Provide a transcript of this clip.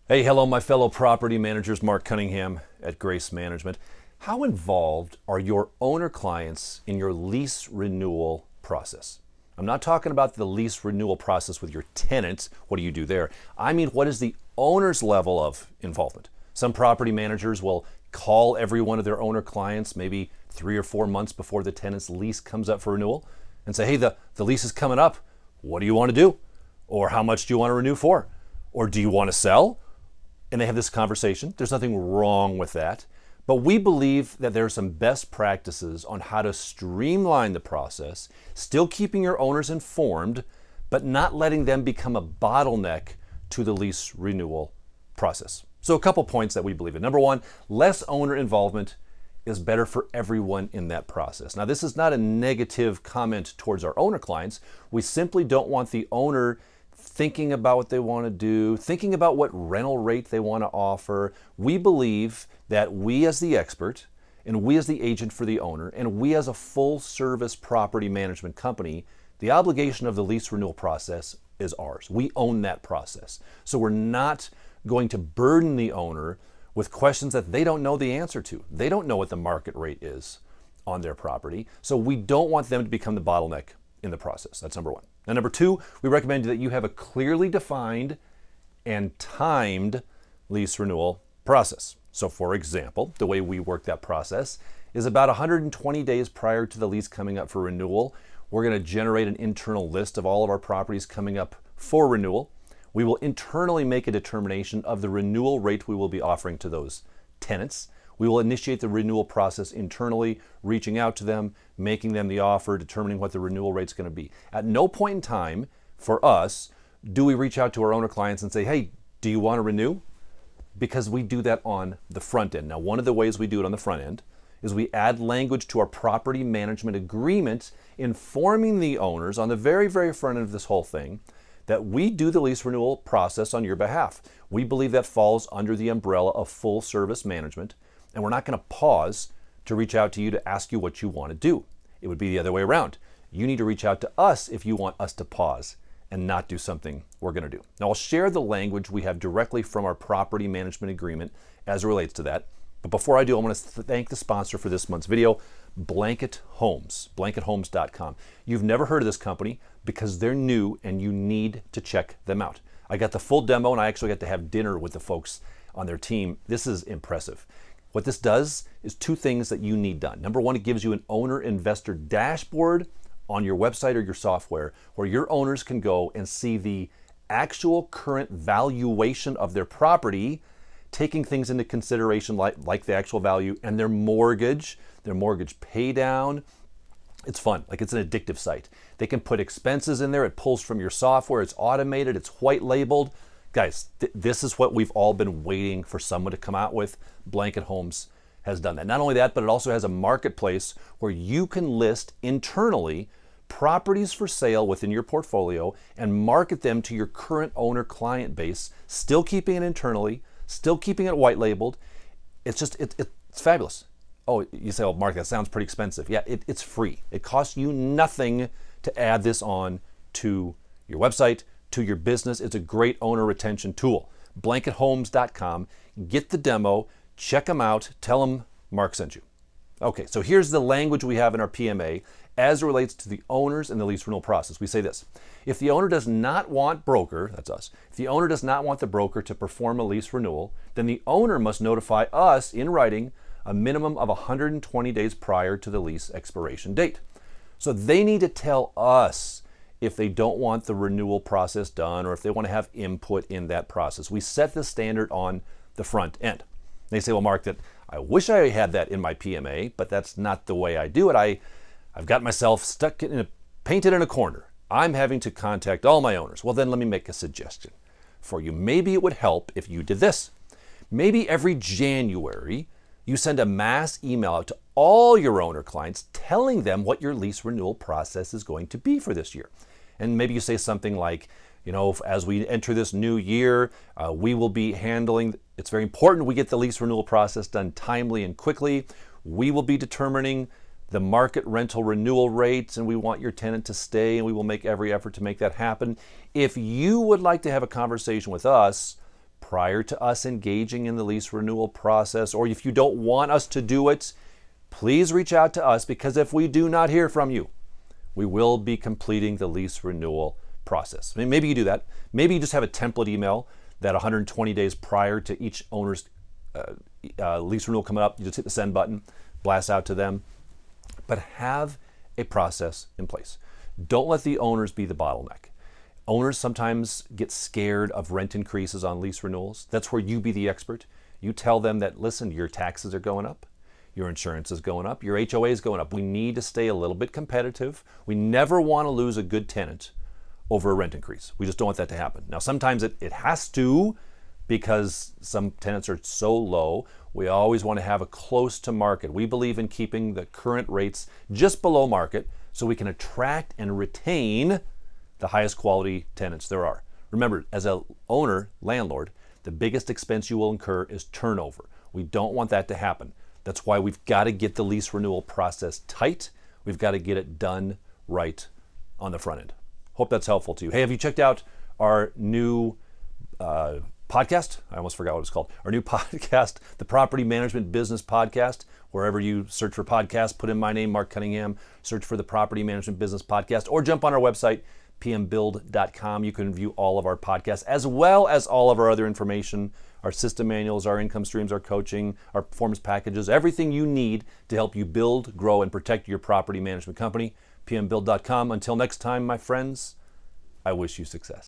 Hey, hello, my fellow property managers. Marc Cunningham at Grace Management. How involved are your owner clients in your lease renewal process? I'm not talking about the lease renewal process with your tenants. What do you do there? I mean, what is the owner's level of involvement? Some property managers will call every one of their owner clients maybe 3 or 4 months before the tenant's lease comes up for renewal and say, hey, the lease is coming up. What do you want to do? Or how much do you want to renew for? Or do you want to sell? And they have this conversation. There's nothing wrong with that. But we believe that there are some best practices on how to streamline the process, still keeping your owners informed, but not letting them become a bottleneck to the lease renewal process. So a couple points that we believe in. Number one, less owner involvement is better for everyone in that process. Now, this is not a negative comment towards our owner clients. We simply don't want the owner thinking about what they want to do, thinking about what rental rate they want to offer. We believe that we as the expert and we as the agent for the owner and we as a full service property management company, the obligation of the lease renewal process is ours. We own that process. So we're not going to burden the owner with questions that they don't know the answer to. They don't know what the market rate is on their property. So we don't want them to become the bottleneck in the process. That's number one. Now, number two, we recommend that you have a clearly defined and timed lease renewal process. So for example, the way we work that process is about 120 days prior to the lease coming up for renewal. We're going to generate an internal list of all of our properties coming up for renewal. We will internally make a determination of the renewal rate we will be offering to those tenants. We will initiate the renewal process internally, reaching out to them, making them the offer, determining what the renewal rate's going to be. At no point in time for us do we reach out to our owner clients and say, hey, do you want to renew? Because we do that on the front end. Now, one of the ways we do it on the front end is we add language to our property management agreement informing the owners on the very, very front end of this whole thing that we do the lease renewal process on your behalf. We believe that falls under the umbrella of full service management. And we're not going to pause to reach out to you to ask you what you want to do. It would be the other way around. You need to reach out to us if you want us to pause and not do something we're going to do. Now, I'll share the language we have directly from our property management agreement as it relates to that. But before I do, I want to thank the sponsor for this month's video, Blanket Homes, blankethomes.com. You've never heard of this company because they're new and you need to check them out. I got the full demo and I actually got to have dinner with the folks on their team. This is impressive. What this does is two things that you need done. Number one, it gives you an owner investor dashboard on your website or your software where your owners can go and see the actual current valuation of their property, taking things into consideration like the actual value and their mortgage pay down. It's fun, like it's an addictive site. They can put expenses in there, it pulls from your software, it's automated, it's white labeled. Guys, this is what we've all been waiting for someone to come out with. Blanket Homes has done that. Not only that, but it also has a marketplace where you can list internally properties for sale within your portfolio and market them to your current owner client base, still keeping it internally, still keeping it white labeled. It's fabulous. Oh, you say, oh, Marc, that sounds pretty expensive. Yeah, it's free. It costs you nothing to add this on to your website, to your business. It's a great owner retention tool. Blankethomes.com. Get the demo, check them out, tell them Marc sent you. Okay, so here's the language we have in our PMA as it relates to the owners and the lease renewal process. We say this: if the owner does not want broker, that's us, if the owner does not want the broker to perform a lease renewal, then the owner must notify us in writing a minimum of 120 days prior to the lease expiration date. So they need to tell us if they don't want the renewal process done or if they want to have input in that process. We set the standard on the front end. They say, well, Marc, that I wish I had that in my PMA, but that's not the way I do it. I've got myself painted in a corner. I'm having to contact all my owners. Well, then let me make a suggestion for you. Maybe it would help if you did this. Maybe every January, you send a mass email out to all your owner clients telling them what your lease renewal process is going to be for this year. And maybe you say something like, you know, as we enter this new year, we will be handling, it's very important we get the lease renewal process done timely and quickly. We will be determining the market rental renewal rates and we want your tenant to stay and we will make every effort to make that happen. If you would like to have a conversation with us, prior to us engaging in the lease renewal process, or if you don't want us to do it, please reach out to us, because if we do not hear from you, we will be completing the lease renewal process. I mean, maybe you do that. Maybe you just have a template email that 120 days prior to each owner's lease renewal coming up, you just hit the send button, blast out to them. But have a process in place. Don't let the owners be the bottleneck. Owners sometimes get scared of rent increases on lease renewals. That's where you be the expert. You tell them that, listen, your taxes are going up, your insurance is going up, your HOA is going up. We need to stay a little bit competitive. We never want to lose a good tenant over a rent increase. We just don't want that to happen. Now, sometimes it has to, because some tenants are so low. We always want to have a close to market. We believe in keeping the current rates just below market so we can attract and retain the highest quality tenants there are. Remember, as an owner, landlord, the biggest expense you will incur is turnover. We don't want that to happen. That's why we've got to get the lease renewal process tight. We've got to get it done right on the front end. Hope that's helpful to you. Hey, have you checked out our new podcast? I almost forgot what it's called. Our new podcast, the Property Management Business Podcast. Wherever you search for podcasts, put in my name, Marc Cunningham, search for the Property Management Business Podcast, or jump on our website, pmbuild.com. You can view all of our podcasts, as well as all of our other information, our system manuals, our income streams, our coaching, our performance packages, everything you need to help you build, grow, and protect your property management company. pmbuild.com. Until next time, my friends, I wish you success.